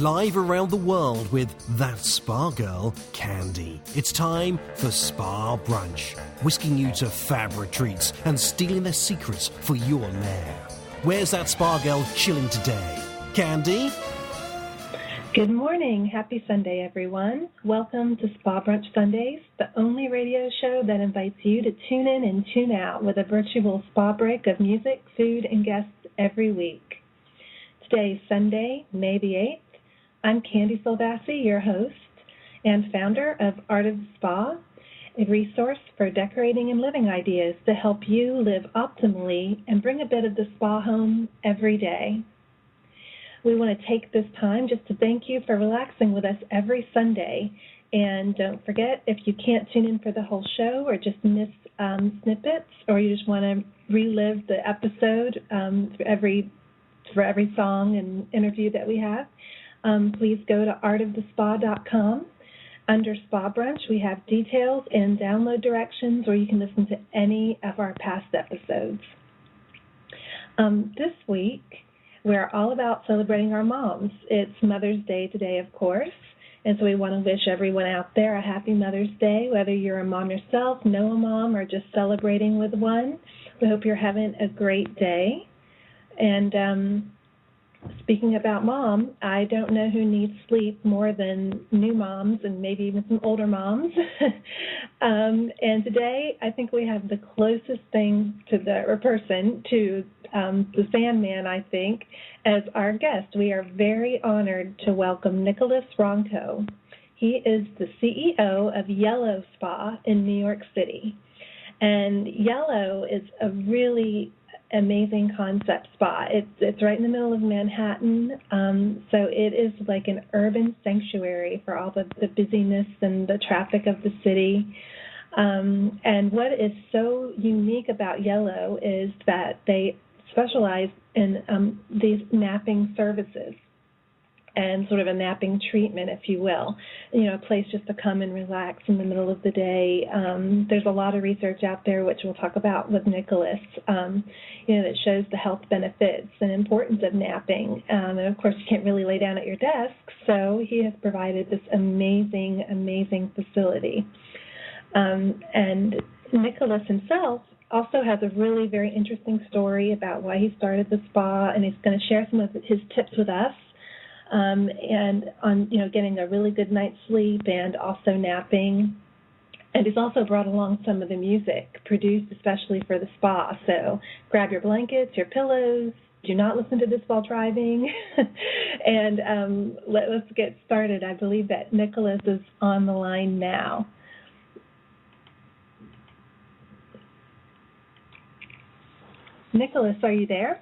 live around the world with that spa girl, Candy. It's time for Spa Brunch, whisking you to fab retreats and stealing their secrets for your lair. Where's that spa girl chilling today? Candy? Good morning. Happy Sunday, everyone. Welcome to Spa Brunch Sundays, the only radio show that invites you to tune in and tune out with a virtual spa break of music, food, and guests every week. Today is Sunday, May the 8th. I'm Candy Silvassi, your host and founder of Art of the Spa, a resource for decorating and living ideas to help you live optimally and bring a bit of the spa home every day. We want to take this time just to thank you for relaxing with us every Sunday. And don't forget, if you can't tune in for the whole show or just miss snippets, or you just want to relive the episode for every song and interview that we have, please go to artofthespa.com. Under Spa Brunch, we have details and download directions, or you can listen to any of our past episodes. This week, we're all about celebrating our moms. It's Mother's Day today, of course, and so we want to wish everyone out there a happy Mother's Day, whether you're a mom yourself, know a mom, or just celebrating with one. We hope you're having a great day. And speaking about mom, I don't know who needs sleep more than new moms and maybe even some older moms. And today, I think we have the closest thing to the Sandman, I think, as our guest. We are very honored to welcome Nicolas Ronco. He is the CEO of Yelo Spa in New York City. And Yelo is a really amazing concept spa. It's right in the middle of Manhattan, so it is like an urban sanctuary for all the busyness and the traffic of the city. And what is so unique about Yelo is that they specialize in these napping services and sort of a napping treatment, if you will. You know, a place just to come and relax in the middle of the day. There's a lot of research out there, which we'll talk about with Nicolas, that shows the health benefits and importance of napping. And, of course, you can't really lay down at your desk, so he has provided this amazing, amazing facility. And Nicolas himself also has a really very interesting story about why he started the spa, and he's going to share some of his tips with us. And on, getting a really good night's sleep and also napping. And he's also brought along some of the music produced especially for the spa. So grab your blankets, your pillows. Do not listen to this while driving. And let's get started. I believe that Nicolas is on the line now. Nicolas, are you there?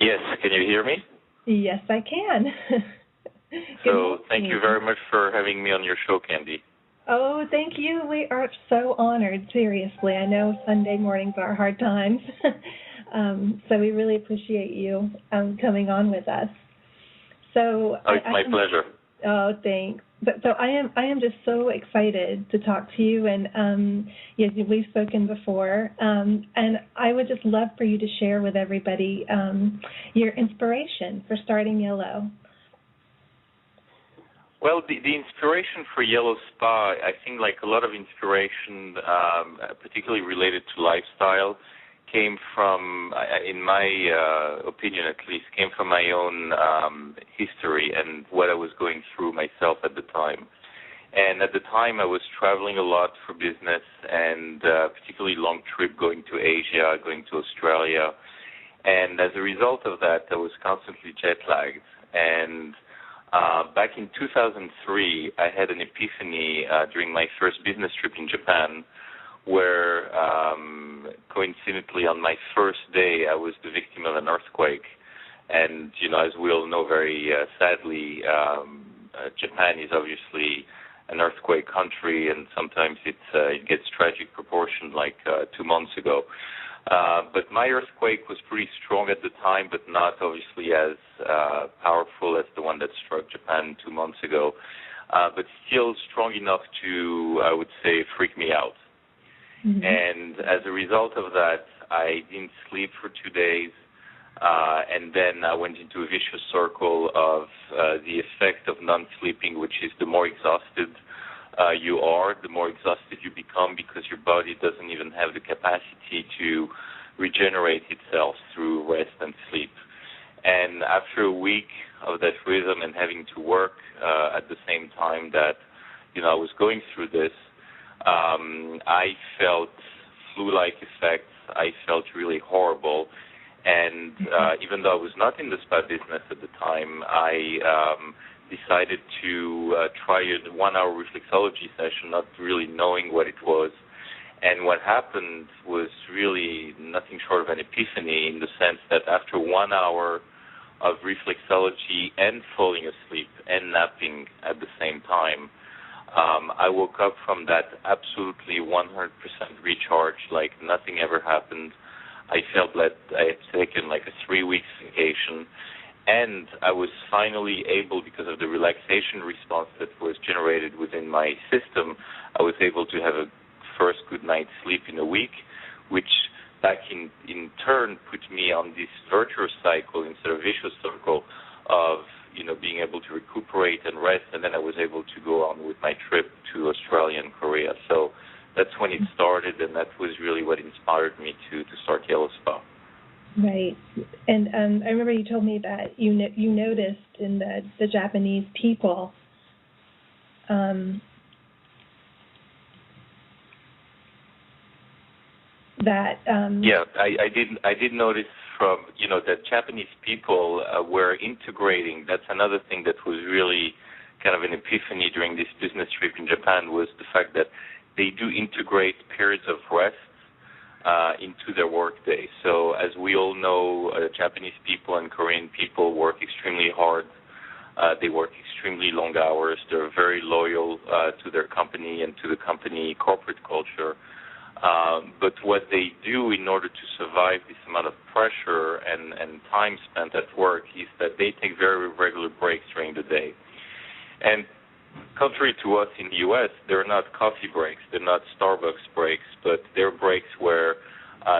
Yes, can you hear me? Yes, I can. So thank you very much for having me on your show, Candy. Oh, thank you. We are so honored, seriously. I know Sunday mornings are hard times, so we really appreciate you coming on with us. So it's my pleasure. Oh, thanks. So I am just so excited to talk to you, and yes, we've spoken before, and I would just love for you to share with everybody your inspiration for starting Yelo. Well, the inspiration for Yelo Spa, I think like a lot of inspiration, particularly related to lifestyle, came from, in my opinion at least, came from my own history and what I was going through myself at the time. And at the time I was traveling a lot for business, and particularly long trip going to Asia, going to Australia. And as a result of that, I was constantly jet lagged. And back in 2003, I had an epiphany during my first business trip in Japan, where coincidentally on my first day I was the victim of an earthquake. And, as we all know very sadly, Japan is obviously an earthquake country, and sometimes it gets tragic proportion like 2 months ago. But my earthquake was pretty strong at the time, but not obviously as powerful as the one that struck Japan 2 months ago, but still strong enough to, I would say, freak me out. Mm-hmm. And as a result of that, I didn't sleep for 2 days. And then I went into a vicious circle of the effect of non-sleeping, which is the more exhausted you are, the more exhausted you become because your body doesn't even have the capacity to regenerate itself through rest and sleep. And after a week of that rhythm and having to work at the same time that, I was going through this, I felt flu-like effects. I felt really horrible. And even though I was not in the spa business at the time, I decided to try a 1-hour reflexology session, not really knowing what it was. And what happened was really nothing short of an epiphany, in the sense that after 1 hour of reflexology and falling asleep and napping at the same time, I woke up from that absolutely 100% recharged, like nothing ever happened. I felt that I had taken like a 3-week vacation, and I was finally able, because of the relaxation response that was generated within my system, I was able to have a first good night's sleep in a week, which back in turn put me on this virtuous cycle instead of vicious circle of being able to recuperate and rest, and then I was able to go on with my trip to Australia and Korea. So that's when it started, and that was really what inspired me to start Yelo Spa. Right. And I remember you told me that you noticed in the Japanese people that I did notice from that Japanese people were integrating. That's another thing that was really kind of an epiphany during this business trip in Japan, was the fact that they do integrate periods of rest into their workday. So as we all know, Japanese people and Korean people work extremely hard. They work extremely long hours. They're very loyal to their company and to the company corporate culture. But what they do in order to survive this amount of pressure and time spent at work is that they take very regular breaks during the day. And contrary to us in the U.S., they're not coffee breaks, they're not Starbucks breaks, but they're breaks where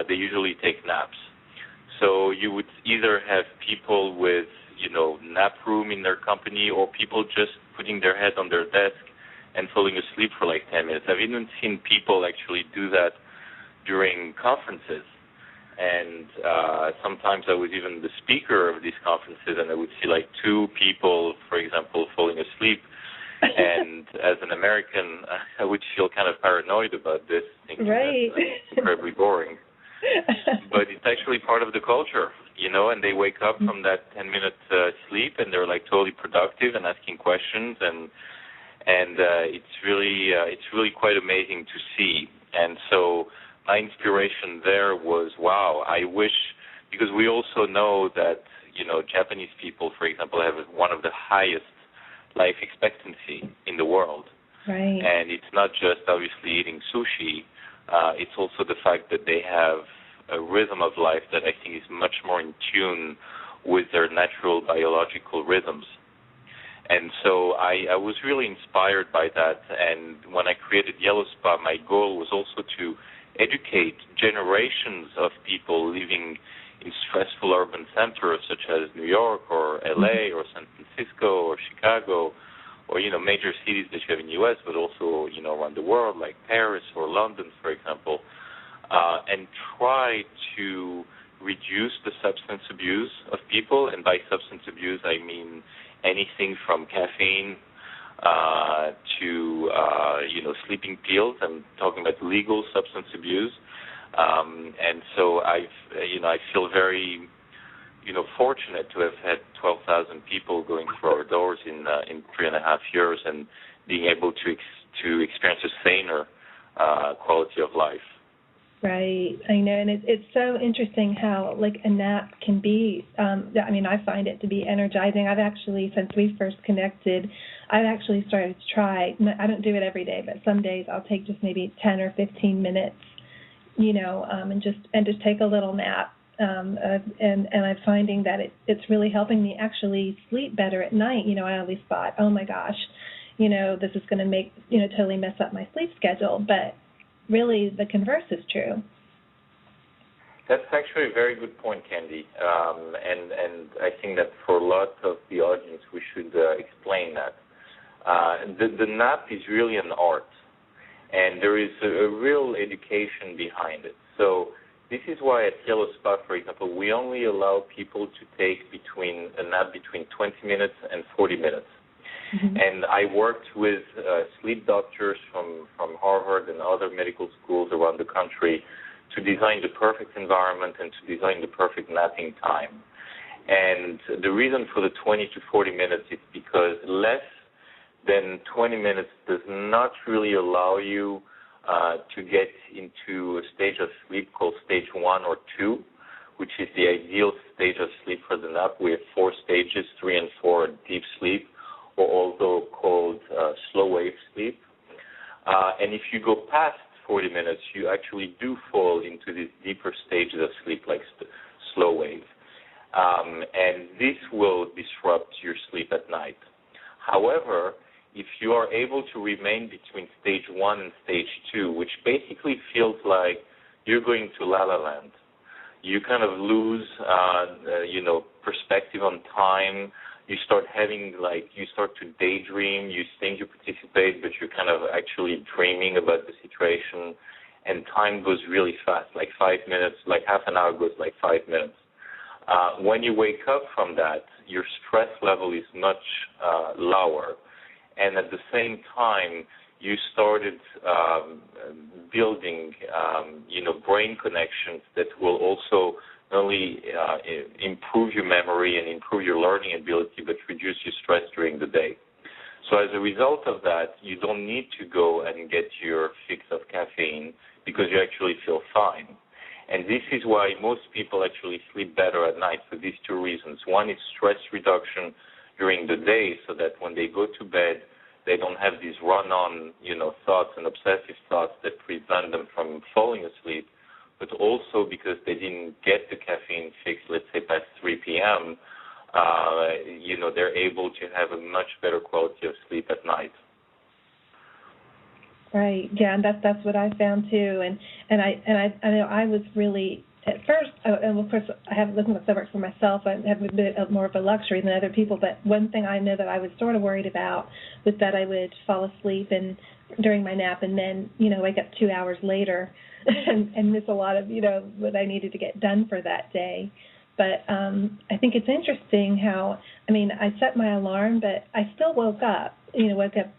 they usually take naps. So you would either have people with, nap room in their company, or people just putting their head on their desk and falling asleep for like 10 minutes. I've even seen people actually do that during conferences. And sometimes I was even the speaker of these conferences, and I would see like 2 people, for example, falling asleep. And as an American, I would feel kind of paranoid about this, thinking right. That's incredibly boring. But it's actually part of the culture, and they wake up from that 10-minute sleep, and they're like totally productive and asking questions, and it's really quite amazing to see. And so my inspiration there was, wow, I wish, because we also know that, Japanese people, for example, have one of the highest life expectancy in the world. Right. And it's not just obviously eating sushi, it's also the fact that they have a rhythm of life that I think is much more in tune with their natural biological rhythms. And so I was really inspired by that, and when I created Yelo Spa, my goal was also to educate generations of people living in stressful urban centers such as New York or LA or San Francisco or Chicago or, major cities that you have in the U.S., but also, around the world, like Paris or London, for example, and try to reduce the substance abuse of people. And by substance abuse, I mean anything from caffeine to, sleeping pills. I'm talking about legal substance abuse. And so I feel very, fortunate to have had 12,000 people going through our doors in 3.5 years and being able to experience a saner quality of life. Right, I know, and it's so interesting how, like, a nap can be, I find it to be energizing. I've actually, since we first connected, I've actually started to try, I don't do it every day, but some days I'll take just maybe 10 or 15 minutes, and just take a little nap, and I'm finding that it's really helping me actually sleep better at night. I always thought, oh my gosh, this is going to make, totally mess up my sleep schedule, but really the converse is true. That's actually a very good point, Candy. And I think that for a lot of the audience, we should explain that. The nap is really an art, and there is a real education behind it. So this is why at Yelo Spa, for example, we only allow people to take a nap between 20 minutes and 40 minutes. Mm-hmm. And I worked with sleep doctors from Harvard and other medical schools around the country to design the perfect environment and to design the perfect napping time. And the reason for the 20 to 40 minutes is because less than 20 minutes does not really allow you to get into a stage of sleep called stage 1 or 2, which is the ideal stage of sleep for the nap. We have 4 stages, 3 and 4, deep sleep, or also called slow wave sleep. And if you go past 40 minutes, you actually do fall into these deeper stages of sleep, like slow wave. And this will disrupt your sleep at night. However, if you are able to remain between stage 1 and stage 2, which basically feels like you're going to La La Land, you kind of lose, perspective on time. You start to daydream. You think you participate, but you're kind of actually dreaming about the situation, and time goes really fast, like 5 minutes, like half an hour goes like 5 minutes. When you wake up from that, your stress level is much lower, and at the same time, you started building, brain connections that will also not only improve your memory and improve your learning ability, but reduce your stress during the day. So as a result of that, you don't need to go and get your fix of caffeine because you actually feel fine. And this is why most people actually sleep better at night for these 2 reasons. One is stress reduction during the day so that when they go to bed, they don't have these run-on, thoughts and obsessive thoughts that prevent them from falling asleep, but also because they didn't get the caffeine fix, let's say, past 3 p.m., they're able to have a much better quality of sleep at night. Right. Yeah, and that's what I found too. And I know I was really at first. And of course, I haven't listened to work for myself. I have a bit more of a luxury than other people. But one thing I know that I was sort of worried about was that I would fall asleep and during my nap, and then wake up 2 hours later and miss a lot of what I needed to get done for that day. But I think it's interesting how, I set my alarm, but I still woke up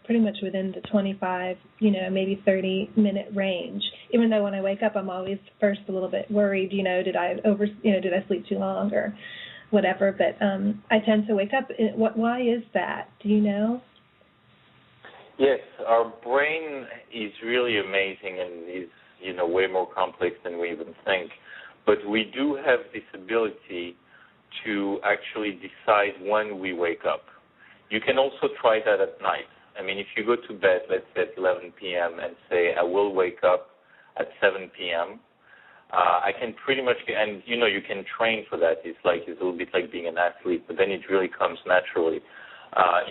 pretty much within the 25, maybe 30-minute range. Even though when I wake up, I'm always first a little bit worried, did I sleep too long or whatever. But I tend to wake up. Why is that? Do you know? Yes, our brain is really amazing and is, way more complex than we even think. But we do have this ability to actually decide when we wake up. You can also try that at night. If you go to bed, let's say at 11 p.m. and say, I will wake up at 7 p.m., I can pretty much, and you can train for that. It's a little bit like being an athlete, but then it really comes naturally.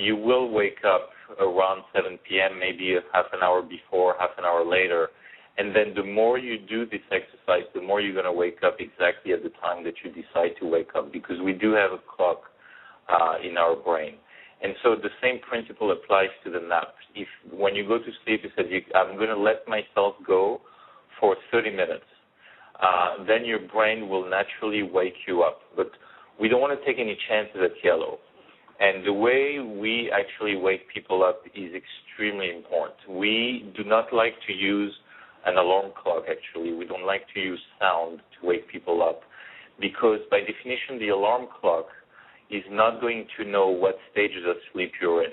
You will wake up around 7 p.m., maybe half an hour before, half an hour later. And then the more you do this exercise, the more you're going to wake up exactly at the time that you decide to wake up, because we do have a clock in our brain. And so the same principle applies to the nap. If when you go to sleep, you said, I'm going to let myself go for 30 minutes, then your brain will naturally wake you up. But we don't want to take any chances at Yelo. And the way we actually wake people up is extremely important. We do not like to use an alarm clock, actually. We don't like to use sound to wake people up because, by definition, the alarm clock is not going to know what stages of sleep you're in.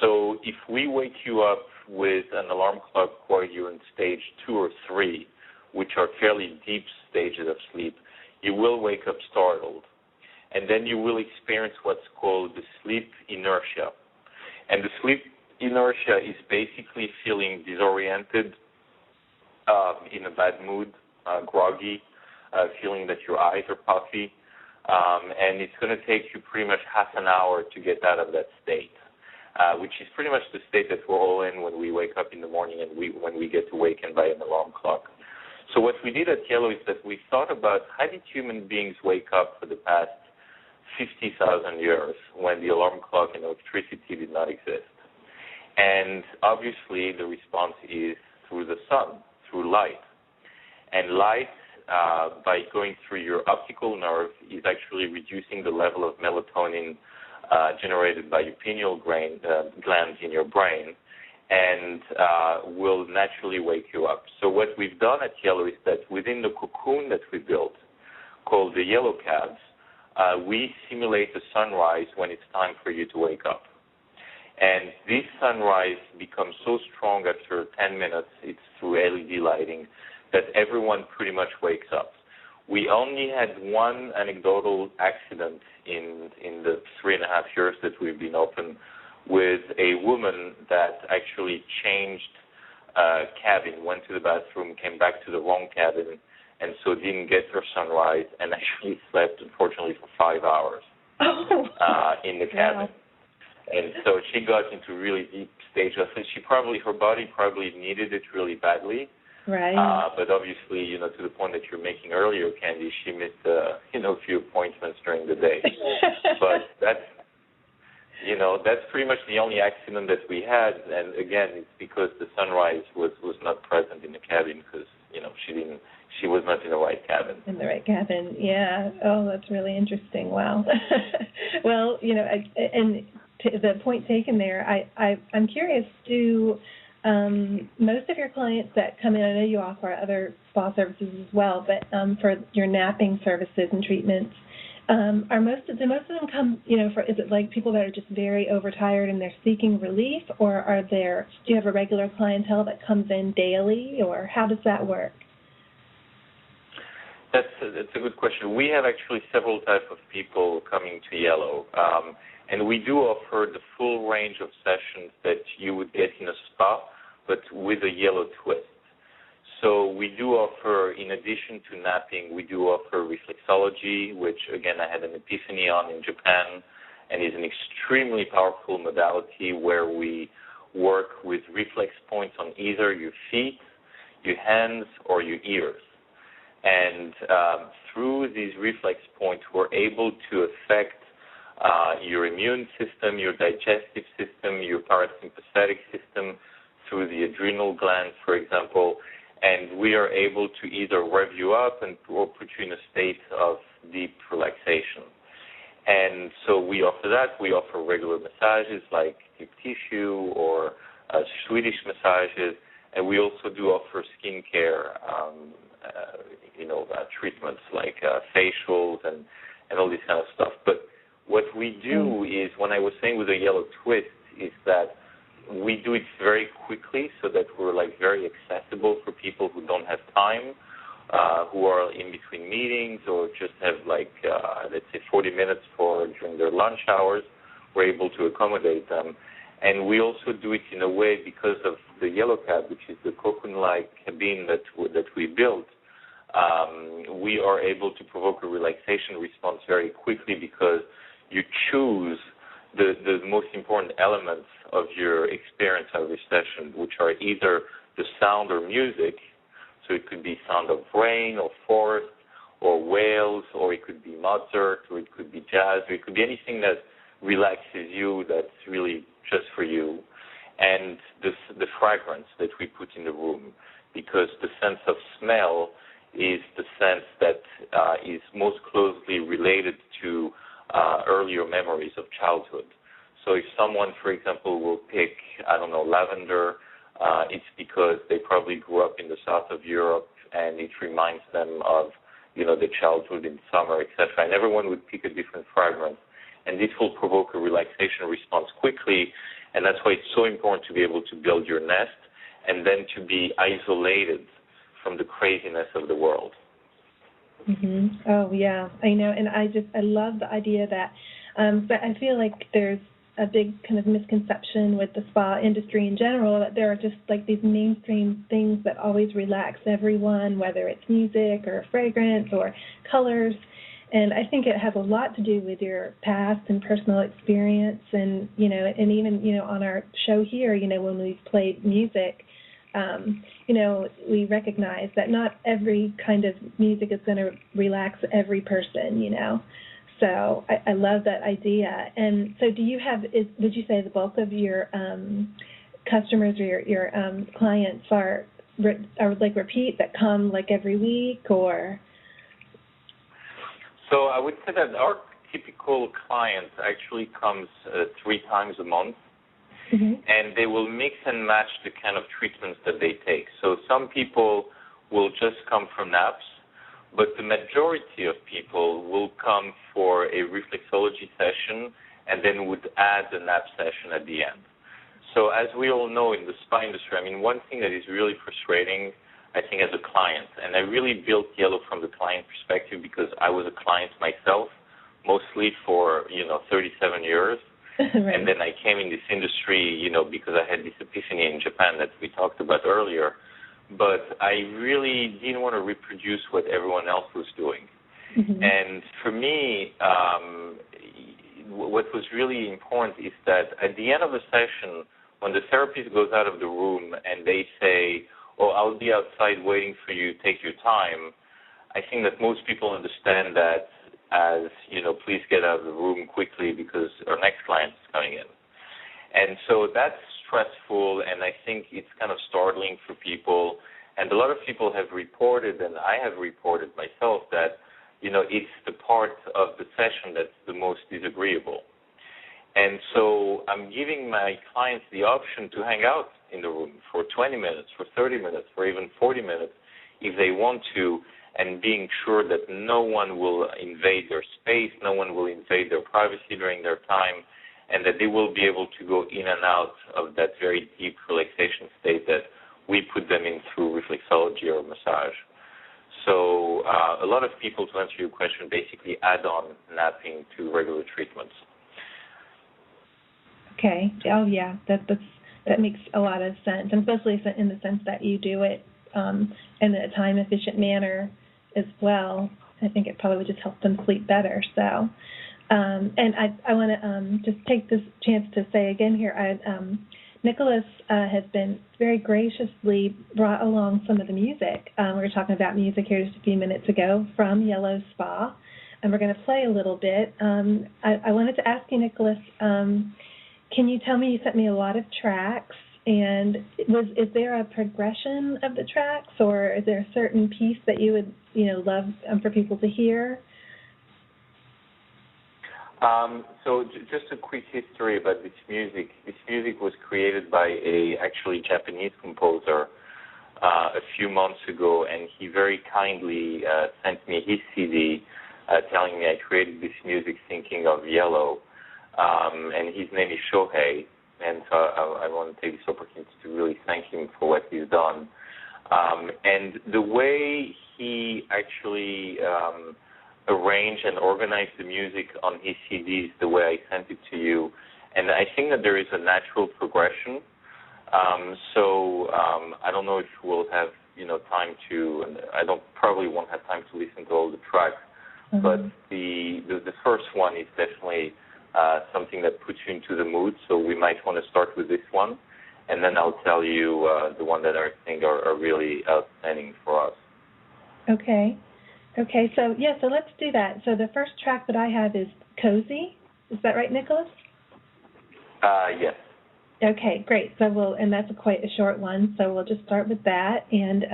So if we wake you up with an alarm clock while you're in stage 2 or 3, which are fairly deep stages of sleep, you will wake up startled. And then you will experience what's called the sleep inertia. And the sleep inertia is basically feeling disoriented, in a bad mood, groggy, feeling that your eyes are puffy, and it's going to take you pretty much half an hour to get out of that state, which is pretty much the state that we're all in when we wake up in the morning and when we get awakened by an alarm clock. So what we did at Yelo is that we thought about how did human beings wake up for the past 50,000 years when the alarm clock and electricity did not exist. And obviously the response is through the sun, through light. And light, by going through your optical nerve, is actually reducing the level of melatonin generated by your pineal glands in your brain, and will naturally wake you up. So what we've done at Yelo is that within the cocoon that we built, called the Yelo cabs, we simulate the sunrise when it's time for you to wake up. And this sunrise becomes so strong after 10 minutes, it's through LED lighting, that everyone pretty much wakes up. We only had one anecdotal accident in the 3.5 years that we've been open, with a woman that actually changed cabin, went to the bathroom, came back to the wrong cabin, and so didn't get her sunrise, and actually slept, unfortunately, for 5 hours in the cabin. Wow. And so she got into really deep stage of it. Her body probably needed it really badly. Right. But obviously, to the point that you're making earlier, Candy, she missed, a few appointments during the day. But that's pretty much the only accident that we had. And again, it's because the sunrise was not present in the cabin because, she was not in the right cabin. In the right cabin, yeah. Oh, that's really interesting. Wow. Well, and to the point taken there, I'm curious, do most of your clients that come in, I know you offer other spa services as well, but for your napping services and treatments, do most of them come, is it like people that are just very overtired and they're seeking relief, or do you have a regular clientele that comes in daily, or how does that work? That's a good question. We have actually several types of people coming to Yelo, and we do offer the full range of sessions that you would get in a spa, but with a Yelo twist. So we do offer, in addition to napping, we do offer reflexology, which, again, I had an epiphany on in Japan, and is an extremely powerful modality where we work with reflex points on either your feet, your hands, or your ears. And through these reflex points, we're able to affect your immune system, your digestive system, your parasympathetic system, through the adrenal glands, for example, and we are able to either rev you up or put you in a state of deep relaxation. And so we offer that. We offer regular massages like deep tissue or Swedish massages, and we also do offer skincare treatments like facials and all this kind of stuff. But what we do is, when I was saying with the Yelo twist, is that we do it very quickly so that we're very accessible for people who don't have time, who are in between meetings or just have let's say 40 minutes during their lunch hours. We're able to accommodate them. And we also do it in a way, because of the Yelo cab, which is the cocoon-like cabin that we built, we are able to provoke a relaxation response very quickly, because you choose the most important elements of your experience of your session, which are either the sound or music. So it could be sound of rain or forest or whales, or it could be Mozart, or it could be jazz, or it could be anything that relaxes you, that's really just for you. And the fragrance that we put in the room, because the sense of smell is the sense that is most closely related to earlier memories of childhood. So if someone, for example, will pick, lavender, it's because they probably grew up in the south of Europe, and it reminds them of, the childhood in summer, etc. And everyone would pick a different fragrance. And this will provoke a relaxation response quickly, and that's why it's so important to be able to build your nest and then to be isolated from the craziness of the world. Mm-hmm. Oh, yeah, I know. And I love the idea that, but I feel like there's a big kind of misconception with the spa industry in general, that there are just these mainstream things that always relax everyone, whether it's music or fragrance or colors. And I think it has a lot to do with your past and personal experience. And, and even, on our show here, when we've played music, we recognize that not every kind of music is going to relax every person. So I love that idea. And so would you say the bulk of your customers or your clients are like repeat, that come like every week, or? So I would say that our typical client actually comes 3 times a month, and they will mix and match the kind of treatments that they take. So some people will just come for naps, but the majority of people will come for a reflexology session and then would add a nap session at the end. So as we all know in the spa industry, one thing that is really frustrating, I think, as a client, and I really built Yelo from the client perspective because I was a client myself, mostly for 37 years, right. And then I came in this industry, because I had this epiphany in Japan that we talked about earlier. But I really didn't want to reproduce what everyone else was doing. And for me, what was really important is that at the end of the session, when the therapist goes out of the room and they say, "Oh, I'll be outside waiting for you, take your time," I think that most people understand that as, please get out of the room quickly because our next client is coming in. And so that's stressful, and I think it's kind of startling for people. And a lot of people have reported, and I have reported myself, that, it's the part of the session that's the most disagreeable. And so I'm giving my clients the option to hang out in the room for 20 minutes, for 30 minutes, for even 40 minutes if they want to, and being sure that no one will invade their space, no one will invade their privacy during their time, and that they will be able to go in and out of that very deep relaxation state that we put them in through reflexology or massage. So a lot of people, to answer your question, basically add on napping to regular treatments. Okay. Oh, yeah. That makes a lot of sense, and especially in the sense that you do it in a time-efficient manner as well. I think it probably would just help them sleep better. So, and I want to just take this chance to say again here, Nicolas has been very graciously brought along some of the music. We were talking about music here just a few minutes ago from Yelo Spa, and we're going to play a little bit. I wanted to ask you, Nicolas, can you tell me, you sent me a lot of tracks, and is there a progression of the tracks, or is there a certain piece that you would love for people to hear? So just a quick history about this music. This music was created by a actually Japanese composer a few months ago, and he very kindly sent me his CD telling me I created this music thinking of Yelo, and his name is Shohei, and so I want to take this opportunity to really thank him for what he's done. And the way he actually arrange and organize the music on his CDs the way I sent it to you. And I think that there is a natural progression. So I don't know if we'll have, time to, and I probably won't have time to listen to all the tracks, but the first one is definitely something that puts you into the mood. So we might want to start with this one, and then I'll tell you the one that I think are really outstanding for us. Okay. Okay, so let's do that. So the first track that I have is Cozy. Is that right, Nicolas? Yes. Okay, great. So and that's quite a short one, so we'll just start with that. And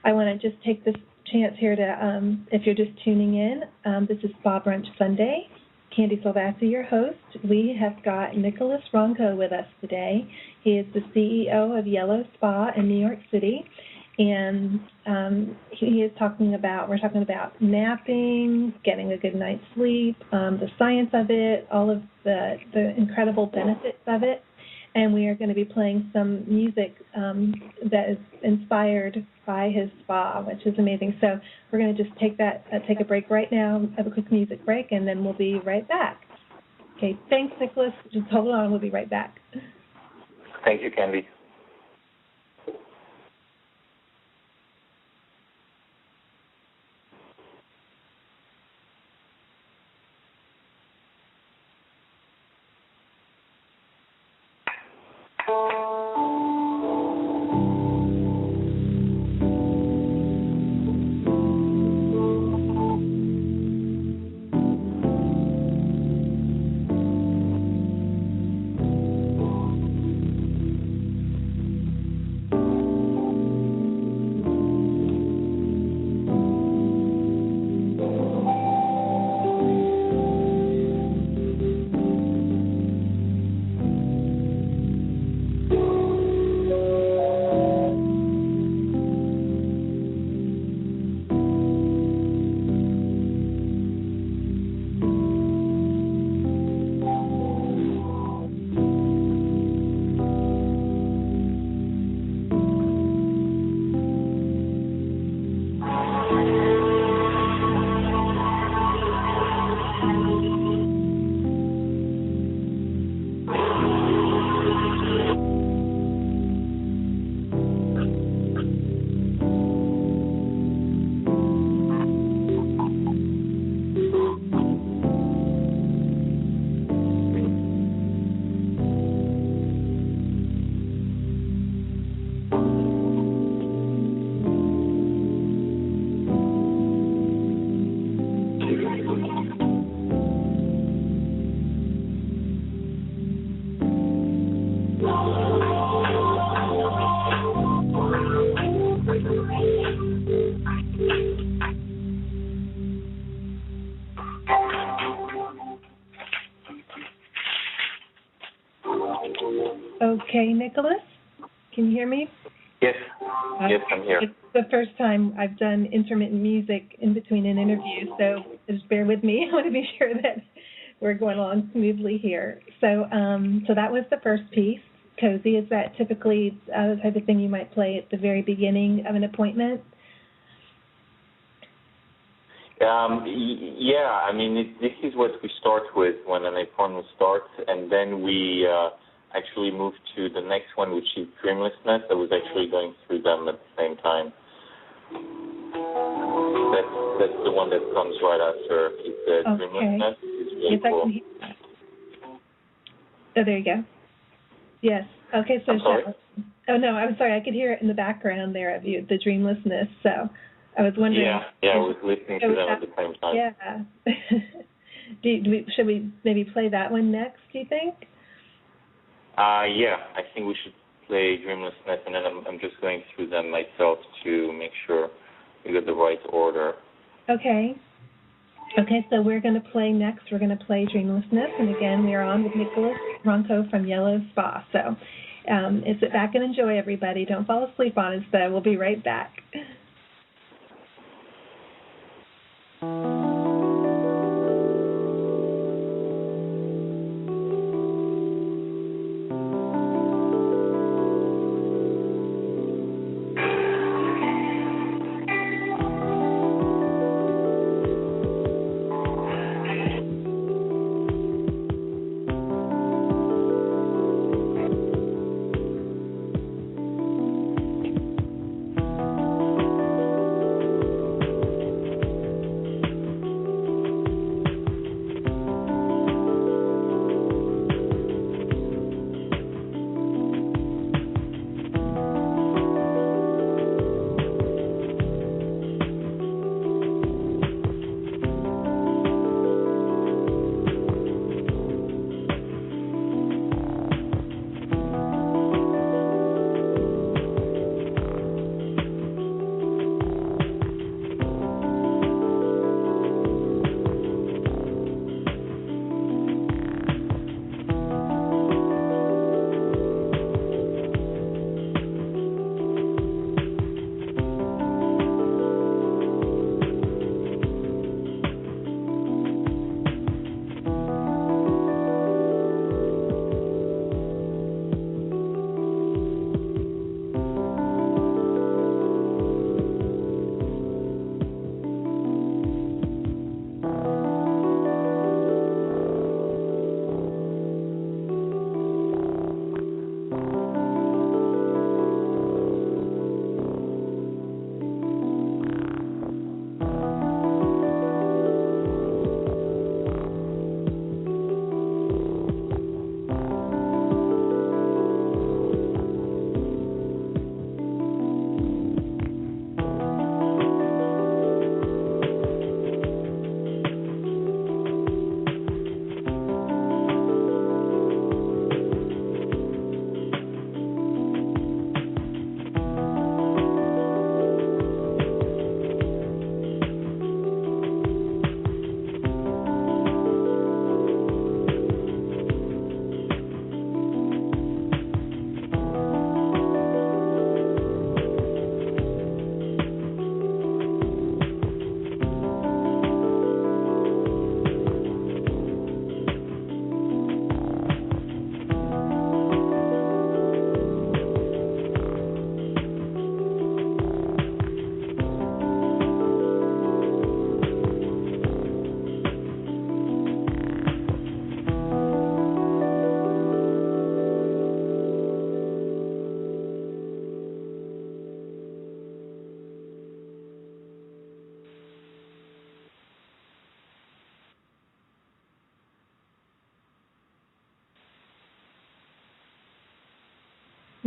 I want to just take this chance here to, if you're just tuning in, this is Spa Brunch Sunday. Candy Salvasi, your host. We have got Nicolas Ronco with us today. He is the CEO of Yelo Spa in New York City. And we're talking about napping, getting a good night's sleep, the science of it, all of the incredible benefits of it. And we are going to be playing some music that is inspired by his spa, which is amazing. So we're going to just take a break right now, have a quick music break, and then we'll be right back. Okay, thanks, Nicolas. Just hold on, we'll be right back. Thank you, Candy. Okay, Nicolas, can you hear me? Yes. Yes, I'm here. It's the first time I've done intermittent music in between an interview, so just bear with me. I want to be sure that we're going along smoothly here. So that was the first piece. Cozy, is that typically the type of thing you might play at the very beginning of an appointment? Yeah, I mean, this is what we start with when an appointment starts, and then we actually move to the next one, which is dreamlessness. I was actually going through them at the same time. That's the one that comes right after. It's dreamlessness. It's really cool. Oh, there you go. Yes. Okay, so... I'm sorry? Oh, no, I'm sorry. I could hear it in the background there of you, the dreamlessness, so... I was wondering. Yeah, I was listening to them at the same time. Yeah. Should we maybe play that one next, do you think? Yeah, I think we should play Dreamlessness, and then I'm just going through them myself to make sure we got the right order. Okay. Okay, so we're going to play next. We're going to play Dreamlessness, and again, we are on with Nicolas Ronco from Yelo Spa. So sit back and enjoy, everybody. Don't fall asleep on us, though. We'll be right back.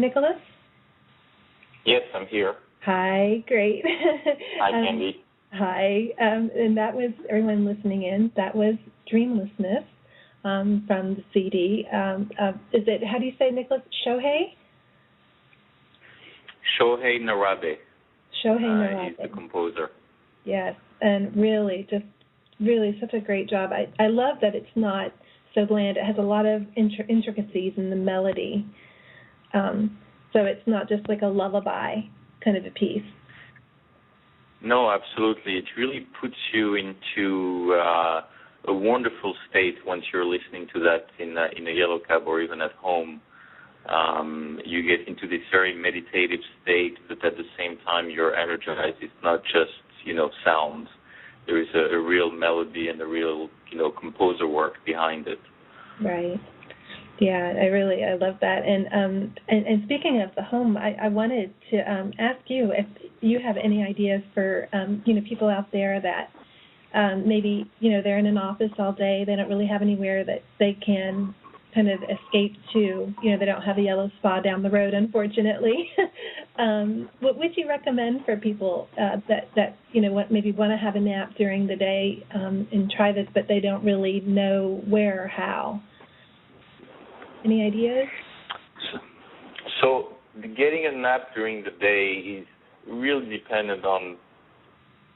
Nicolas? Yes, I'm here. Hi, great. Hi, Candy. Hi, and that was, everyone listening in, that was Dreamlessness from the CD. Is it, how do you say, Nicolas, Shohei? Shohei Narabe. Shohei Narabe. He's the composer. Yes, and really, just really such a great job. I love that it's not so bland. It has a lot of intricacies in the melody. So it's not just like a lullaby kind of a piece. No, absolutely. It really puts you into a wonderful state once you're listening to that in a yellow cab or even at home. You get into this very meditative state, but at the same time you're energized. It's not just, sounds. There is a real melody and a real, composer work behind it. Right. Yeah, I love that. And speaking of the home, I wanted to ask you if you have any ideas for people out there that maybe they're in an office all day, they don't really have anywhere that they can kind of escape to. They don't have a Yelo spa down the road, unfortunately. What would you recommend for people that maybe want to have a nap during the day and try this, but they don't really know where or how? Any ideas? So getting a nap during the day is really dependent on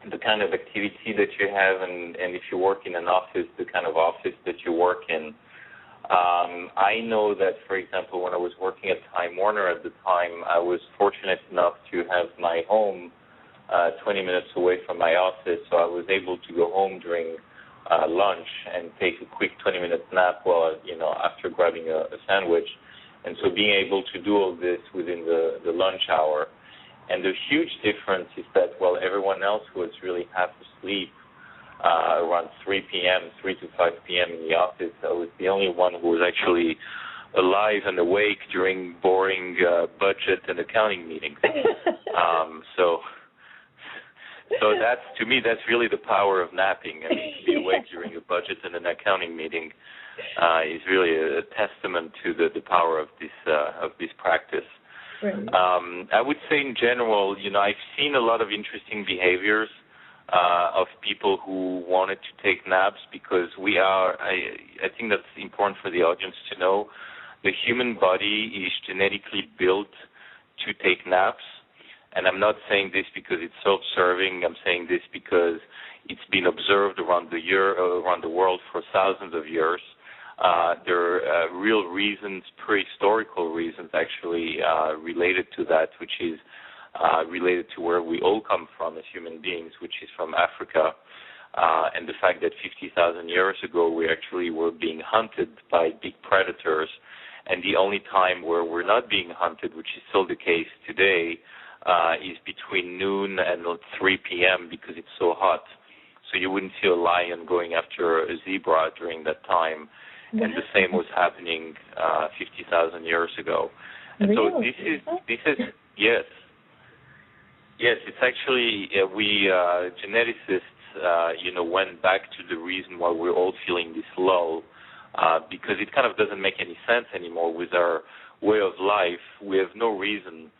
the kind of activity that you have and if you work in an office, the kind of office that you work in. I know that, for example, when I was working at Time Warner at the time, I was fortunate enough to have my home 20 minutes away from my office, so I was able to go home during lunch and take a quick 20-minute nap after grabbing a sandwich. And so being able to do all this within the lunch hour. And the huge difference is that while everyone else was really half asleep around 3 to 5 p.m. in the office, I was the only one who was actually alive and awake during boring budget and accounting meetings. So that's, to me, that's really the power of napping. I mean, to be awake during a budget and an accounting meeting is really a testament to the power of this practice. Right. I would say in general, I've seen a lot of interesting behaviors of people who wanted to take naps because I think that's important for the audience to know, the human body is genetically built to take naps. And I'm not saying this because it's self-serving. I'm saying this because it's been observed around the world for thousands of years. There are real reasons, prehistorical reasons actually, related to that, which is related to where we all come from as human beings, which is from Africa. And the fact that 50,000 years ago we actually were being hunted by big predators. And the only time where we're not being hunted, which is still the case today, is between noon and 3 p.m. because it's so hot. So you wouldn't see a lion going after a zebra during that time. And the same was happening 50,000 years ago. And really? So this is yes. Yes, it's actually, we geneticists, went back to the reason why we're all feeling this lull, because it kind of doesn't make any sense anymore with our way of life. We have no reason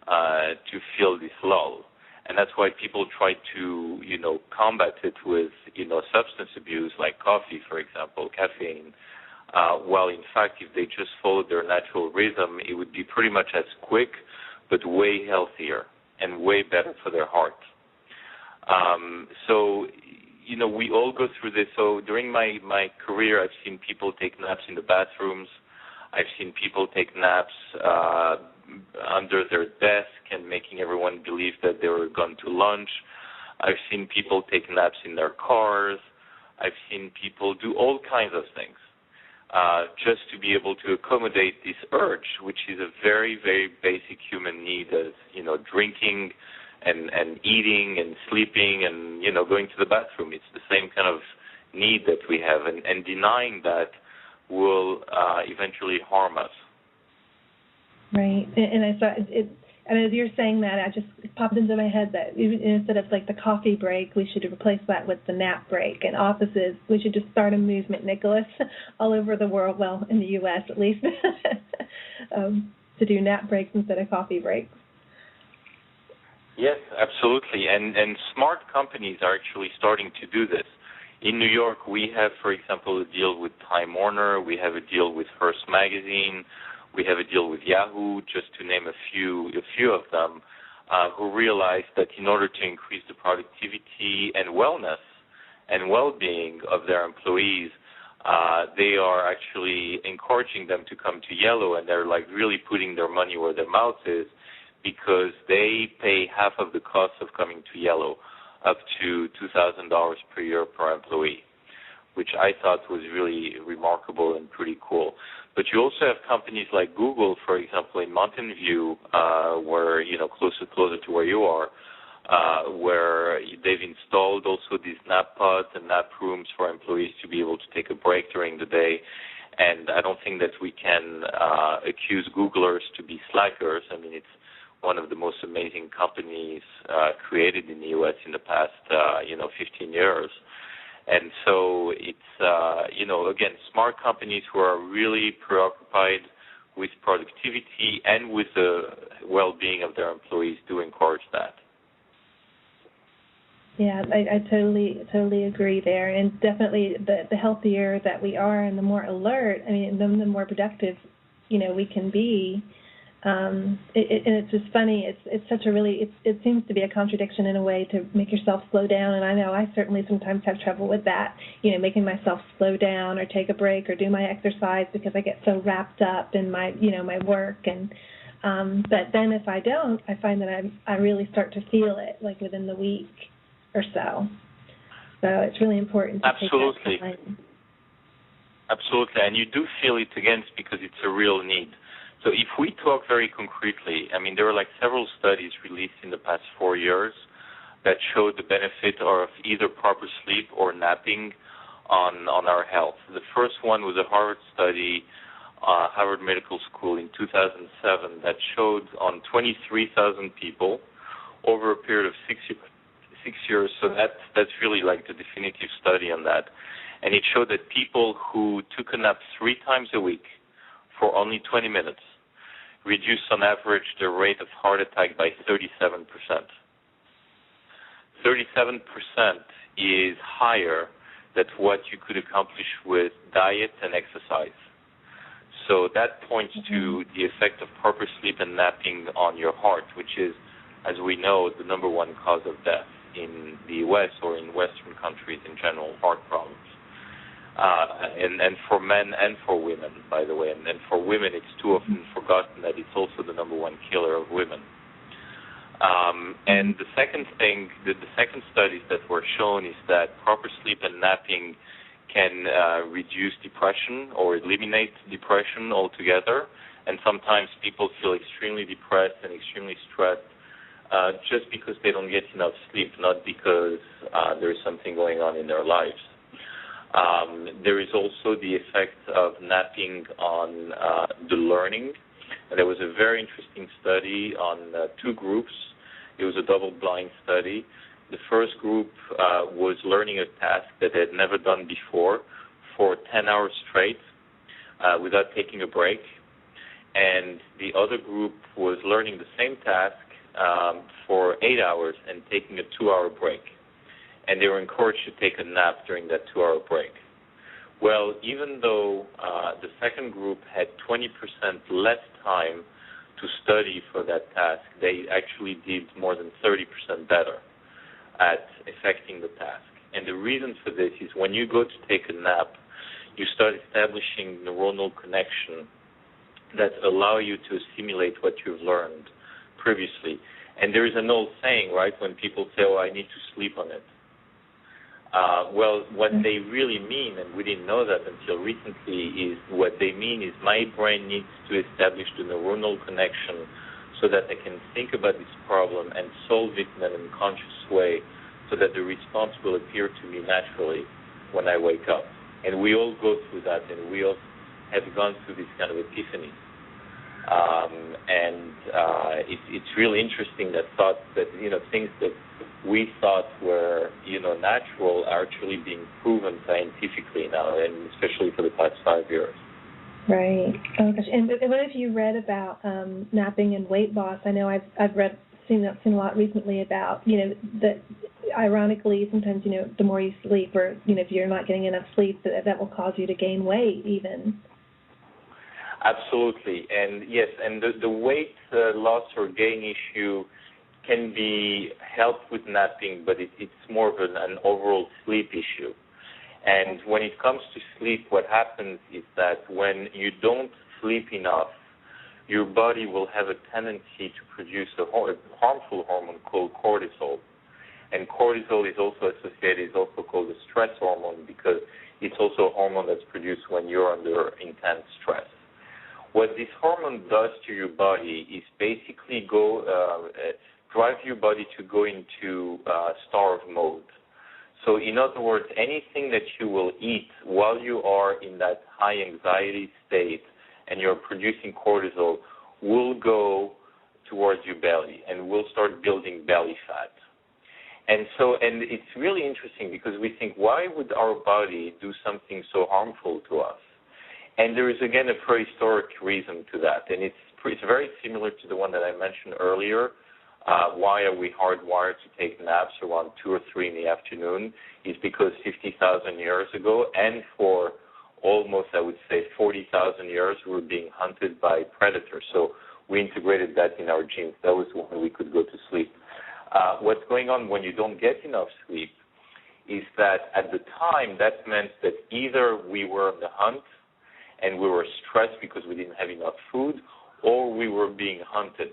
to feel this lull. And that's why people try to, combat it with, substance abuse like coffee, for example, caffeine. While in fact, if they just followed their natural rhythm, it would be pretty much as quick, but way healthier and way better for their heart. So, we all go through this. So during my career, I've seen people take naps in the bathrooms. I've seen people take naps under their desk and making everyone believe that they were going to lunch. I've seen people take naps in their cars. I've seen people do all kinds of things just to be able to accommodate this urge, which is a very, very basic human need as, drinking and eating and sleeping and, going to the bathroom. It's the same kind of need that we have, and denying that will eventually harm us. Right, and I saw it. And as you're saying that, it popped into my head that instead of like the coffee break, we should replace that with the nap break. In offices, we should just start a movement, Nicolas, all over the world, well, in the U.S. at least, to do nap breaks instead of coffee breaks. Yes, absolutely. And smart companies are actually starting to do this. In New York, we have, for example, a deal with Time Warner. We have a deal with Hearst Magazine. We have a deal with Yahoo, just to name a few of them, who realized that in order to increase the productivity and wellness and well-being of their employees, they are actually encouraging them to come to Yelo, and they're like really putting their money where their mouth is, because they pay half of the cost of coming to Yelo, up to $2,000 per year per employee, which I thought was really remarkable and pretty cool. But you also have companies like Google, for example, in Mountain View, where, closer to where you are, where they've installed also these nap pods and nap rooms for employees to be able to take a break during the day. And I don't think that we can accuse Googlers to be slackers. I mean, it's one of the most amazing companies created in the U.S. in the past, 15 years. And so it's, again, smart companies who are really preoccupied with productivity and with the well-being of their employees do encourage that. Yeah, I totally agree there. And definitely the healthier that we are and the more alert, the more productive, we can be. And it's just funny. It's such a really, it seems to be a contradiction in a way to make yourself slow down. And I know I certainly sometimes have trouble with that, making myself slow down or take a break or do my exercise because I get so wrapped up in my, my work. And but then if I don't, I find that I really start to feel it like within the week or so. So it's really important to take that time. Absolutely. And you do feel it again because it's a real need. So if we talk very concretely, there are several studies released in the past 4 years that showed the benefit of either proper sleep or napping on our health. The first one was a Harvard study, Harvard Medical School in 2007, that showed on 23,000 people over a period of 6 years. So that's really the definitive study on that. And it showed that people who took a nap 3 times a week for only 20 minutes reduced on average the rate of heart attack by 37%. 37% is higher than what you could accomplish with diet and exercise. So that points to the effect of proper sleep and napping on your heart, which is, as we know, the number one cause of death in the U.S. or in Western countries in general, heart problems. And for men and for women, by the way. And for women, it's too often forgotten that it's also the number one killer of women. And the second thing, the second studies that were shown is that proper sleep and napping can reduce depression or eliminate depression altogether. And sometimes people feel extremely depressed and extremely stressed just because they don't get enough sleep, not because there is something going on in their lives. There is also the effect of napping on the learning. And there was a very interesting study on 2 groups. It was a double-blind study. The first group was learning a task that they had never done before for 10 hours straight without taking a break. And the other group was learning the same task for 8 hours and taking a 2-hour break. And they were encouraged to take a nap during that 2-hour break. Well, even though the second group had 20% less time to study for that task, they actually did more than 30% better at effecting the task. And the reason for this is when you go to take a nap, you start establishing neuronal connection that allow you to assimilate what you've learned previously. And there is an old saying, right, when people say, oh, I need to sleep on it. Well, what they really mean, and we didn't know that until recently, is what they mean is my brain needs to establish the neuronal connection so that I can think about this problem and solve it in an unconscious way so that the response will appear to me naturally when I wake up. And we all go through that, and we all have gone through this kind of epiphany. It's really interesting that thoughts that, things that we thought were, natural are actually being proven scientifically now, and especially for the past 5 years. Right. Oh gosh. And what have you read about napping and weight loss? I know I've seen a lot recently about, that ironically sometimes, the more you sleep or, if you're not getting enough sleep, that will cause you to gain weight even. Absolutely. And yes, and the weight loss or gain issue can be helped with napping, but it's more of an overall sleep issue. And when it comes to sleep, what happens is that when you don't sleep enough, your body will have a tendency to produce a harmful hormone called cortisol. And cortisol is also associated, is also called a stress hormone because it's also a hormone that's produced when you're under intense stress. What this hormone does to your body is basically drive your body to go into starve mode. So in other words, anything that you will eat while you are in that high anxiety state and you're producing cortisol will go towards your belly and will start building belly fat. And it's really interesting because we think, why would our body do something so harmful to us? And there is, again, a prehistoric reason to that. And it's very similar to the one that I mentioned earlier. Why are we hardwired to take naps around 2 or 3 in the afternoon? Is because 50,000 years ago, and for almost, I would say, 40,000 years, we were being hunted by predators. So we integrated that in our genes. That was when we could go to sleep. What's going on when you don't get enough sleep is that at the time, that meant that either we were on the hunt and we were stressed because we didn't have enough food, or we were being hunted.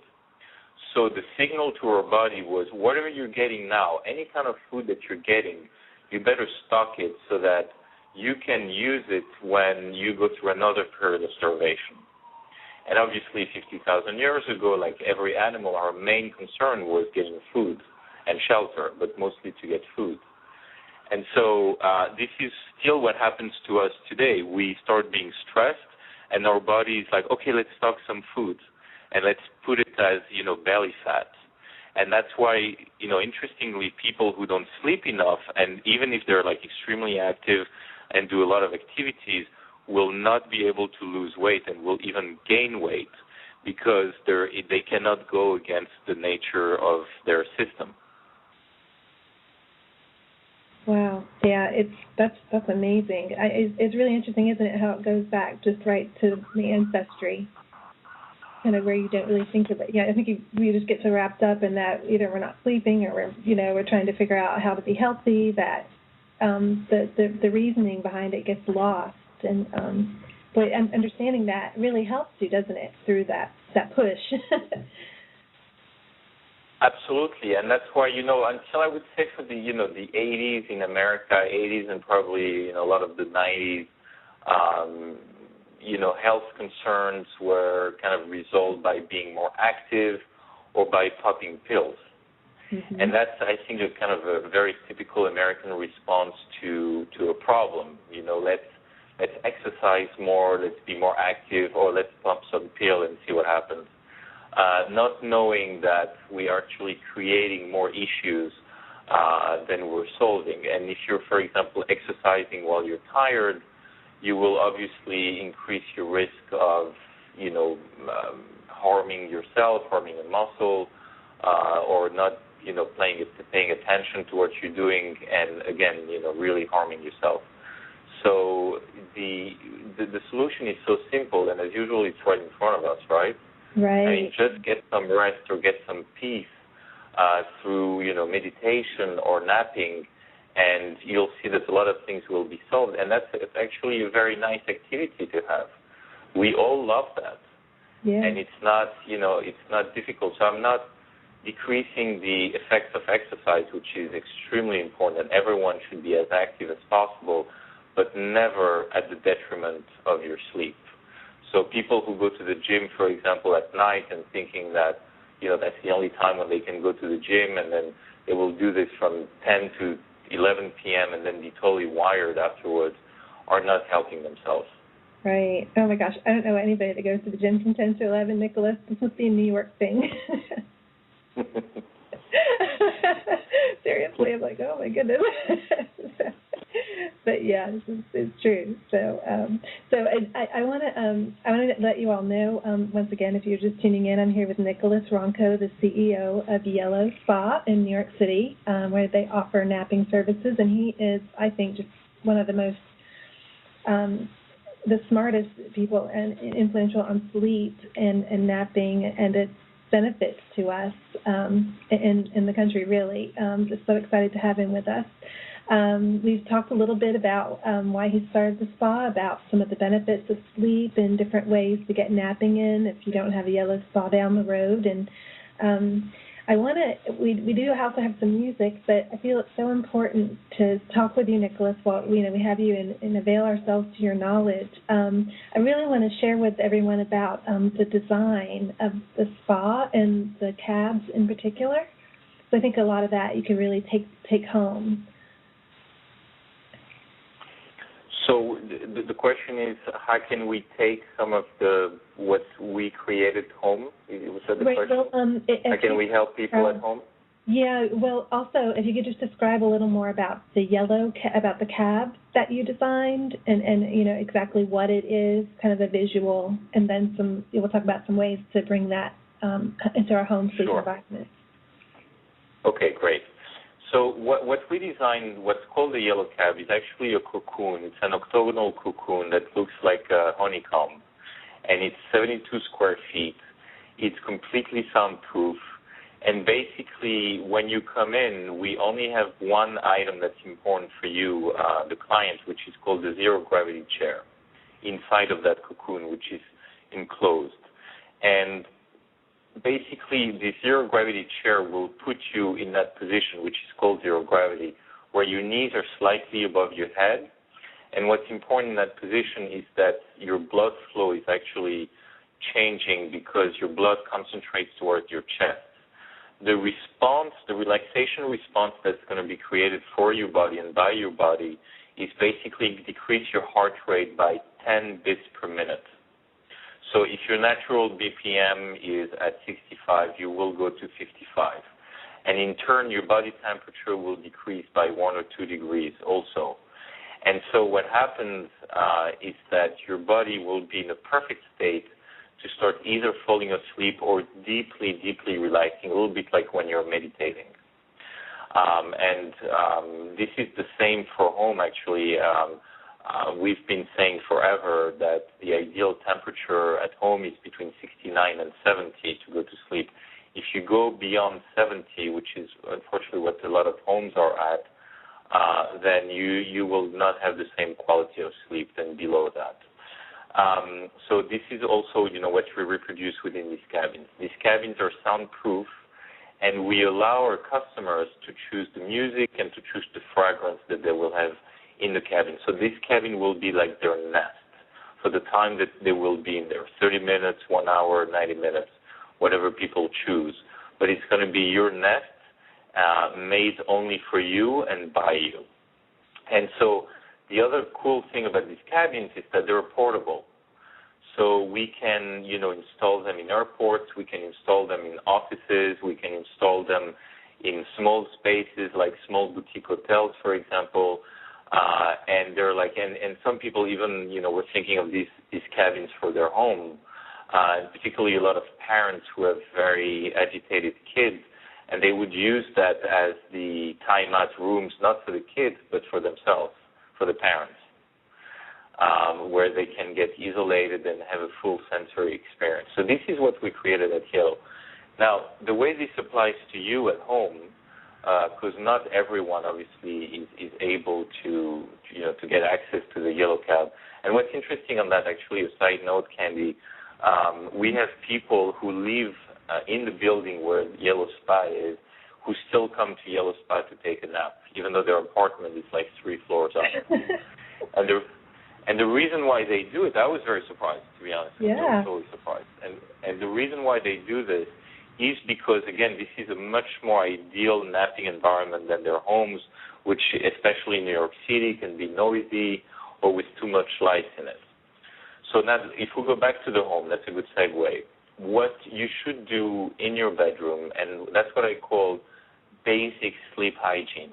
So the signal to our body was, whatever you're getting now, any kind of food that you're getting, you better stock it so that you can use it when you go through another period of starvation. And obviously 50,000 years ago, like every animal, our main concern was getting food and shelter, but mostly to get food. And so this is still what happens to us today. We start being stressed, and our body is like, okay, let's stock some food, and let's put it as, belly fat. And that's why, interestingly, people who don't sleep enough, and even if they're like extremely active and do a lot of activities, will not be able to lose weight and will even gain weight because they cannot go against the nature of their system. Wow, yeah, that's amazing. It's really interesting, isn't it, how it goes back just right to the ancestry, kind of where you don't really think of it. Yeah, I think we just get so wrapped up in that either we're not sleeping or we're trying to figure out how to be healthy that the reasoning behind it gets lost. And understanding that really helps you, doesn't it, through that push? Absolutely, and that's why, until I would say for the 80s in America, 80s and probably a lot of the 90s, health concerns were kind of resolved by being more active or by popping pills. Mm-hmm. And that's, I think, a kind of a very typical American response to a problem. Let's exercise more, let's be more active, or let's pump some pill and see what happens. Not knowing that we are actually creating more issues than we're solving. And if you're, for example, exercising while you're tired, you will obviously increase your risk of, harming yourself, harming a muscle, or not, paying attention to what you're doing, and again, really harming yourself. So the solution is so simple, and as usual, it's right in front of us, right? Right. I mean, just get some rest or get some peace through, meditation or napping, and you'll see that a lot of things will be solved. And that's actually a very nice activity to have. We all love that. Yeah. And it's not, it's not difficult. So I'm not decreasing the effects of exercise, which is extremely important, and everyone should be as active as possible, but never at the detriment of your sleep. So people who go to the gym, for example, at night and thinking that, that's the only time when they can go to the gym, and then they will do this from 10 to 11 p.m. and then be totally wired afterwards, are not helping themselves. Right. Oh, my gosh. I don't know anybody that goes to the gym from 10 to 11, Nicolas. This must be a New York thing. Seriously, I'm like, oh, my goodness. But yeah, this is true. So, I want to let you all know once again, if you're just tuning in, I'm here with Nicolas Ronco, the CEO of Yelo Spa in New York City, where they offer napping services, and he is, I think, just one of the most the smartest people and influential on sleep and napping and its benefits to us in the country. Really, just so excited to have him with us. We've talked a little bit about why he started the spa, about some of the benefits of sleep and different ways to get napping in if you don't have a Yelo spa down the road. And we do also have some music, but I feel it's so important to talk with you, Nicolas, while we have you and avail ourselves to your knowledge. I really want to share with everyone about the design of the spa and the cabs in particular. So I think a lot of that you can really take home. So the question is, how can we take some of what we created home? Was that the question? Well, how can we help people at home? Yeah. Well, also, if you could just describe a little more about the Yelo, about the cab that you designed, and exactly what it is, kind of a visual, and then we'll talk about some ways to bring that into our home sleep environment. Okay, great. So what we designed, what's called the Yelo cab, is actually a cocoon. It's an octagonal cocoon that looks like a honeycomb, and it's 72 square feet. It's completely soundproof, and basically when you come in, we only have one item that's important for you, the client, which is called the zero-gravity chair, inside of that cocoon, which is enclosed. And basically, the zero-gravity chair will put you in that position, which is called zero gravity, where your knees are slightly above your head. And what's important in that position is that your blood flow is actually changing because your blood concentrates towards your chest. The relaxation response that's going to be created for your body and by your body is basically decrease your heart rate by 10 beats per minute. So if your natural BPM is at 65, you will go to 55. And in turn, your body temperature will decrease by 1 or 2 degrees also. And so what happens is that your body will be in a perfect state to start either falling asleep or deeply, deeply relaxing, a little bit like when you're meditating. This is the same for home, actually. We've been saying forever that the ideal temperature at home is between 69 and 70 to go to sleep. If you go beyond 70, which is unfortunately what a lot of homes are at, then you will not have the same quality of sleep than below that. So this is also, what we reproduce within these cabins. These cabins are soundproof, and we allow our customers to choose the music and to choose the fragrance that they will have in the cabin. So this cabin will be like their nest for the time that they will be in there, 30 minutes, 1 hour, 90 minutes, whatever people choose. But it's going to be your nest made only for you and by you. And so the other cool thing about these cabins is that they're portable. So we can, install them in airports, we can install them in offices, we can install them in small spaces like small boutique hotels, for example. And they're and some people even, were thinking of these cabins for their home, particularly a lot of parents who have very agitated kids, and they would use that as the timeout rooms, not for the kids, but for themselves, for the parents, where they can get isolated and have a full sensory experience. So this is what we created at Yelo. Now, the way this applies to you at home, because not everyone obviously is able to get access to the Yelo cab. And what's interesting on that, actually, a side note, Candy, we have people who live in the building where Yelo Spa is, who still come to Yelo Spa to take a nap, even though their apartment is like 3 floors up. And the reason why they do it, I was very surprised, to be honest. Yeah. I was totally surprised. And the reason why they do this is because, again, this is a much more ideal napping environment than their homes, which, especially in New York City, can be noisy or with too much light in it. So now, if we go back to the home, that's a good segue. What you should do in your bedroom, and that's what I call basic sleep hygiene.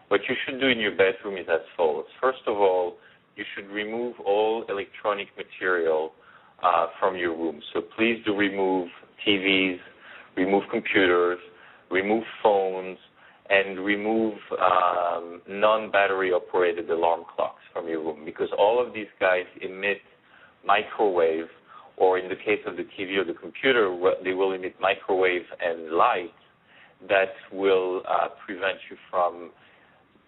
What you should do in your bedroom is as follows. First of all, you should remove all electronic material from your room. So please do remove TVs, remove computers, remove phones, and remove non-battery operated alarm clocks from your room, because all of these guys emit microwave, or in the case of the TV or the computer, they will emit microwave and light that will prevent you from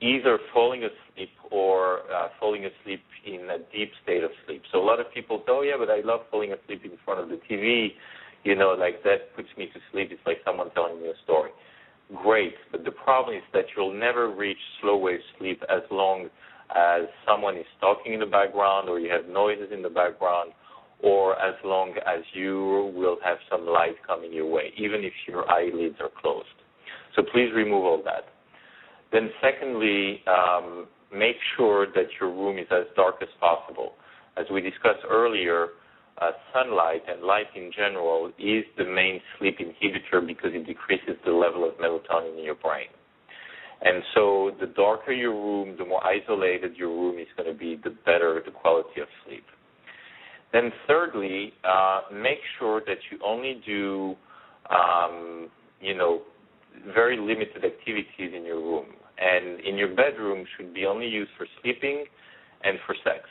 either falling asleep or falling asleep in a deep state of sleep. So a lot of people say, oh, yeah, but I love falling asleep in front of the TV. Like that puts me to sleep. It's like someone telling me a story. Great, but the problem is that you'll never reach slow wave sleep as long as someone is talking in the background or you have noises in the background, or as long as you will have some light coming your way, even if your eyelids are closed. So please remove all that. Then secondly, make sure that your room is as dark as possible. As we discussed earlier, sunlight and light in general is the main sleep inhibitor because it decreases the level of melatonin in your brain. And so the darker your room, the more isolated your room is going to be, the better the quality of sleep. Then thirdly, make sure that you only do, very limited activities in your room. And in your bedroom should be only used for sleeping and for sex.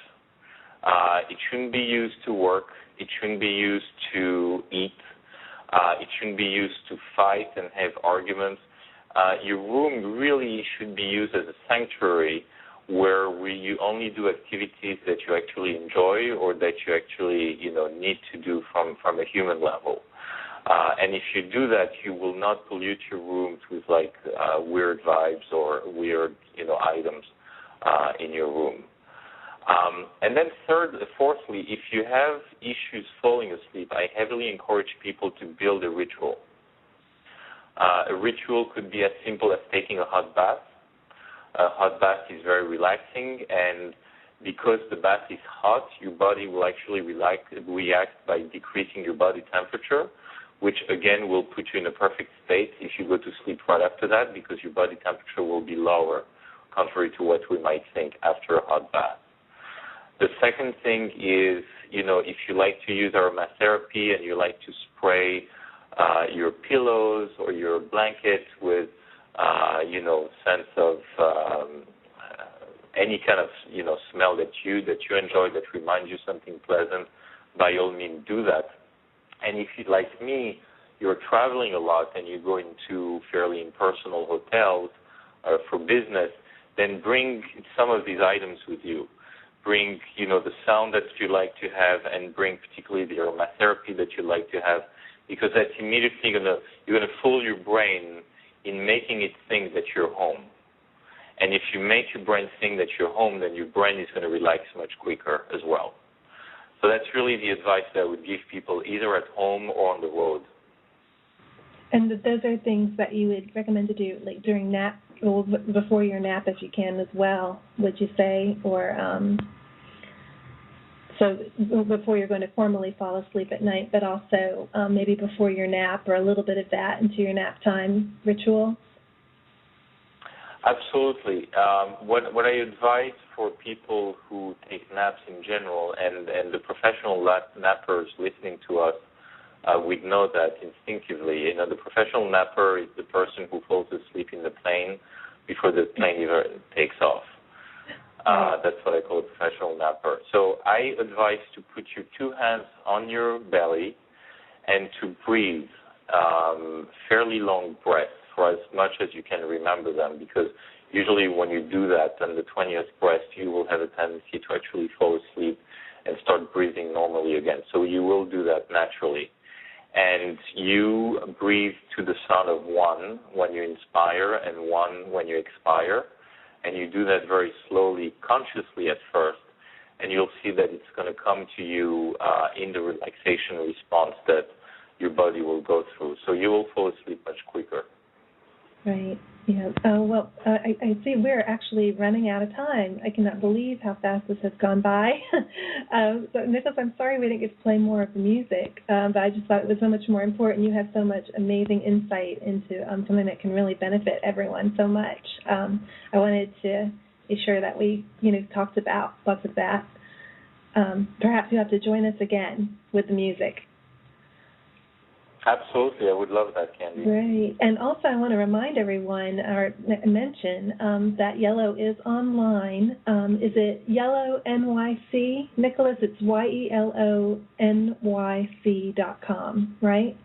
It shouldn't be used to work. It shouldn't be used to eat. It shouldn't be used to fight and have arguments. Your room really should be used as a sanctuary where you only do activities that you actually enjoy or that you actually, need to do from a human level. And if you do that, you will not pollute your rooms with weird vibes or weird, items in your room. And then fourthly, if you have issues falling asleep, I heavily encourage people to build a ritual. A ritual could be as simple as taking a hot bath. A hot bath is very relaxing, and because the bath is hot, your body will actually react by decreasing your body temperature, which again will put you in a perfect state if you go to sleep right after that, because your body temperature will be lower, contrary to what we might think after a hot bath. The second thing is, if you like to use aromatherapy and you like to spray your pillows or your blanket with, sense of any kind of, smell that you enjoy that reminds you something pleasant, by all means do that. And if you, like me, you're traveling a lot and you go into fairly impersonal hotels for business, then bring some of these items with you. Bring, the sound that you like to have, and bring particularly the aromatherapy that you like to have, because that's immediately you're gonna fool your brain in making it think that you're home. And if you make your brain think that you're home, then your brain is going to relax much quicker as well. So that's really the advice that I would give people, either at home or on the road. And those are things that you would recommend to do, like during nap, or before your nap if you can as well, would you say? Or so before you're going to formally fall asleep at night, but also maybe before your nap, or a little bit of that into your nap time ritual? Absolutely. What I advise for people who take naps in general, and the professional nappers listening to us would know that instinctively. The professional napper is the person who falls asleep in the plane before the plane even takes off. That's what I call a professional napper. So I advise to put your two hands on your belly and to breathe fairly long breaths for as much as you can remember them, because usually when you do that, on the 20th breath, you will have a tendency to actually fall asleep and start breathing normally again. So you will do that naturally. And you breathe to the sound of 1 when you inspire and 1 when you expire. And you do that very slowly, consciously at first. And you'll see that it's going to come to you in the relaxation response that your body will go through. So you will fall asleep much quicker. Right. Yeah. Well, I see we're actually running out of time. I cannot believe how fast this has gone by. So, Nicolas, I'm sorry we didn't get to play more of the music, but I just thought it was so much more important. You have so much amazing insight into something that can really benefit everyone so much. I wanted to be sure that we, talked about lots of that. Perhaps you have to join us again with the music. Absolutely. I would love that, Candy. Great. And also I want to remind everyone, or mention, that Yelo is online. Is it Yelo NYC? Nicolas, it's YELONYC.com, right?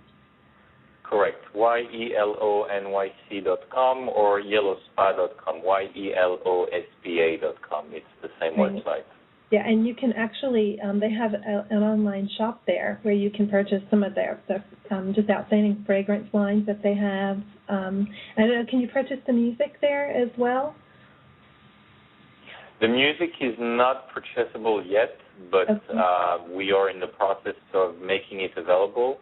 Correct. YELONYC.com or yellowspa.com. YELOSPA.com. It's the same website. Yeah, and you can actually, they have an online shop there where you can purchase some of their just outstanding fragrance lines that they have. I don't know, can you purchase the music there as well? The music is not purchasable yet, but we are in the process of making it available.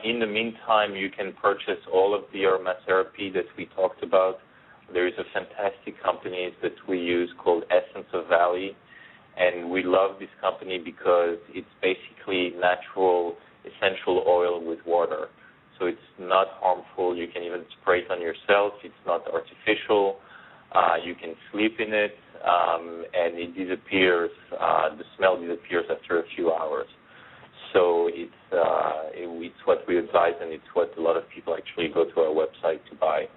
In the meantime, you can purchase all of the aromatherapy that we talked about. There is a fantastic company that we use called Essence of Valley, and we love this company because it's basically natural essential oil with water. So it's not harmful. You can even spray it on yourself. It's not artificial. You can sleep in it, and it disappears. The smell disappears after a few hours. So it's what we advise, and it's what a lot of people actually go to our website to buy.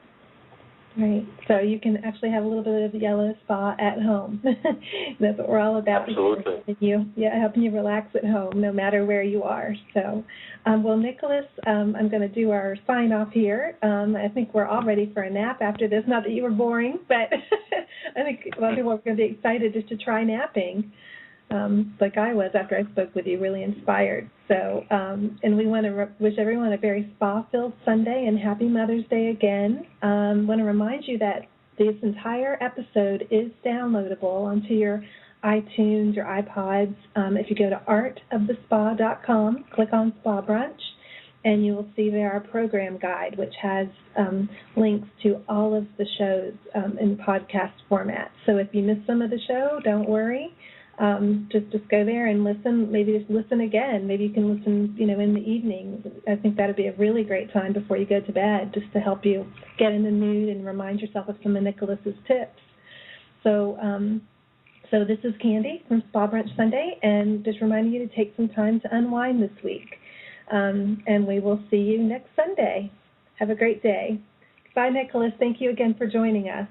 Right. So you can actually have a little bit of Yelo Spa at home. That's what we're all about. Absolutely. Helping you relax at home, no matter where you are. So, well, Nicolas, I'm going to do our sign off here. I think we're all ready for a nap after this. Not that you were boring, but I think a lot of people are going to be excited just to try napping. Like I was after I spoke with you, really inspired. So, and we want to wish everyone a very spa-filled Sunday and happy Mother's Day again. Want to remind you that this entire episode is downloadable onto your iTunes, your iPods. If you go to artofthespa.com, click on Spa Brunch, and you will see there our program guide, which has links to all of the shows in podcast format. So if you missed some of the show, don't worry. Just go there and listen. Maybe just listen again. Maybe you can listen, in the evening. I think that would be a really great time before you go to bed, just to help you get in the mood and remind yourself of some of Nicolas's tips. So this is Candy from Spa Brunch Sunday, and just reminding you to take some time to unwind this week. And we will see you next Sunday. Have a great day. Bye, Nicolas. Thank you again for joining us.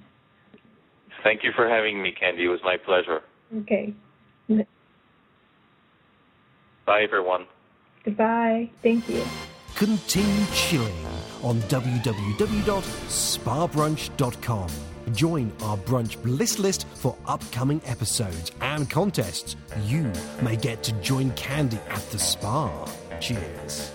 Thank you for having me, Candy. It was my pleasure. Okay. Bye, everyone. Goodbye. Thank you. Continue chilling on www.spabrunch.com. Join our brunch bliss list for upcoming episodes and contests. You may get to join Candy at the spa. Cheers.